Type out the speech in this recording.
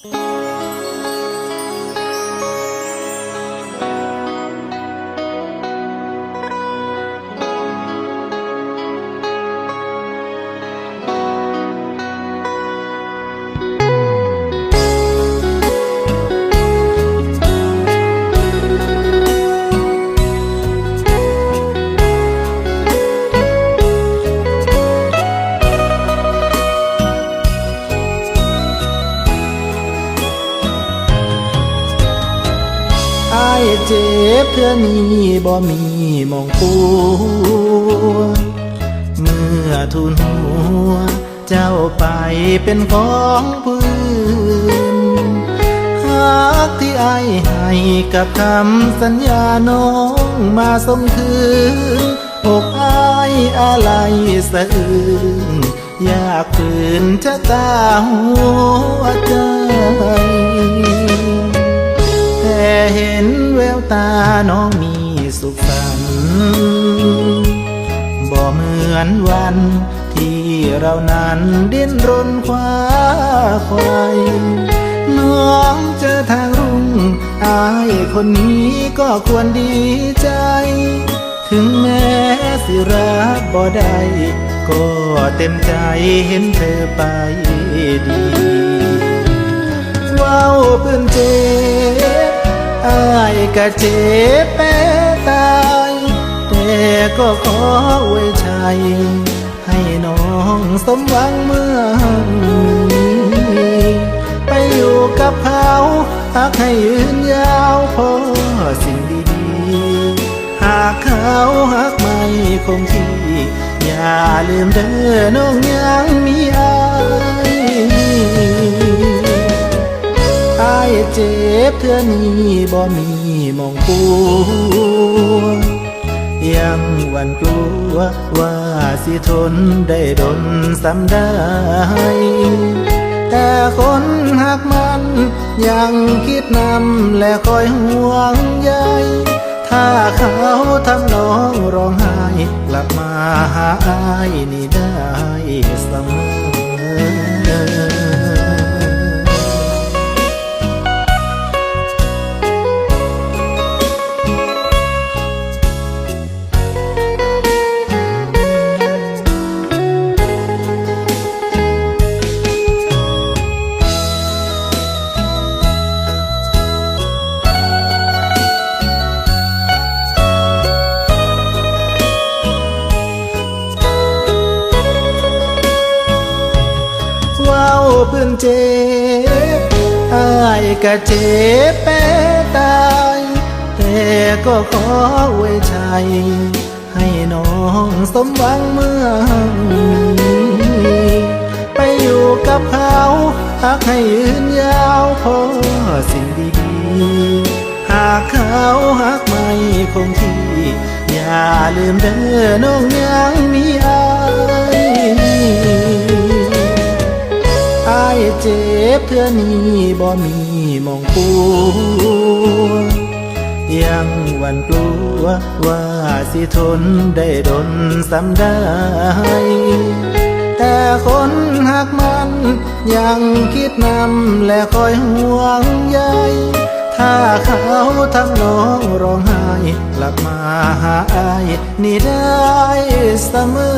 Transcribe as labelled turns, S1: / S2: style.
S1: เจ็บเพื่อนี้บ่มีมองปัวเมื่อทูลหัวเจ้าไปเป็นของผู้อื่นหากที่อ้ายให้กับคำสัญญาน้องมาส่งคืนอกอ้ายอะไรสะอื้นอยากฝืนชะตาหัวใจแต่เห็นแววตาน้องมีสุขสันต์บ่เหมือนวันที่เรานั้นดิ้นรนคว้าไขว่น้องเจอทางรุ่งอายคนนี้ก็ควรดีใจถึงแม้สิรักบ่ได้ก็เต็มใจเห็นเธอไปดีว้าวเพื่อนเจ็บอายก็เจ็บแม้ตายแต่ก็ขอไว้ใจให้น้องสมหวังเมื่อนี้ไปอยู่กับเขาหักให้ยืนยาวพอสิ่งดีๆหากเขาหักไม่คงที่อย่าลืมเด้อน้องยังมีอ้ายเจ็บเทื่อนี้บ่มีมองปัวยังหวั่นกลัวว่าสิทนได้ดนซ้ำได้แต่คนหักมันยังคิดนำและคอยห่วงใยถ้าเขาทำน้องร้องไห้กลับมาหาอ้ายนี่ได้เสมอเพื่อนเจ็บอ้ายก็เจ็บแม้ตายแต่ก็ขอไว้ใจให้น้องสมหวังเมื่อนี้ไปอยู่กับเขาหักให้ยืนยาวพอสิ่งดีๆหากเขาหักไม่คงที่อย่าลืมเด้อน้องยังมีอ้ายเจ็บเทื่อนี้บ่มีมองปัวยังหวั่นกลัวว่าสิทนได้ดนซ้ำได้แต่คนหักมันยังคิดนำและคอยห่วงใยถ้าเขาทำน้องร้องไห้กลับมาหาอ้ายนี่ได้เสมอ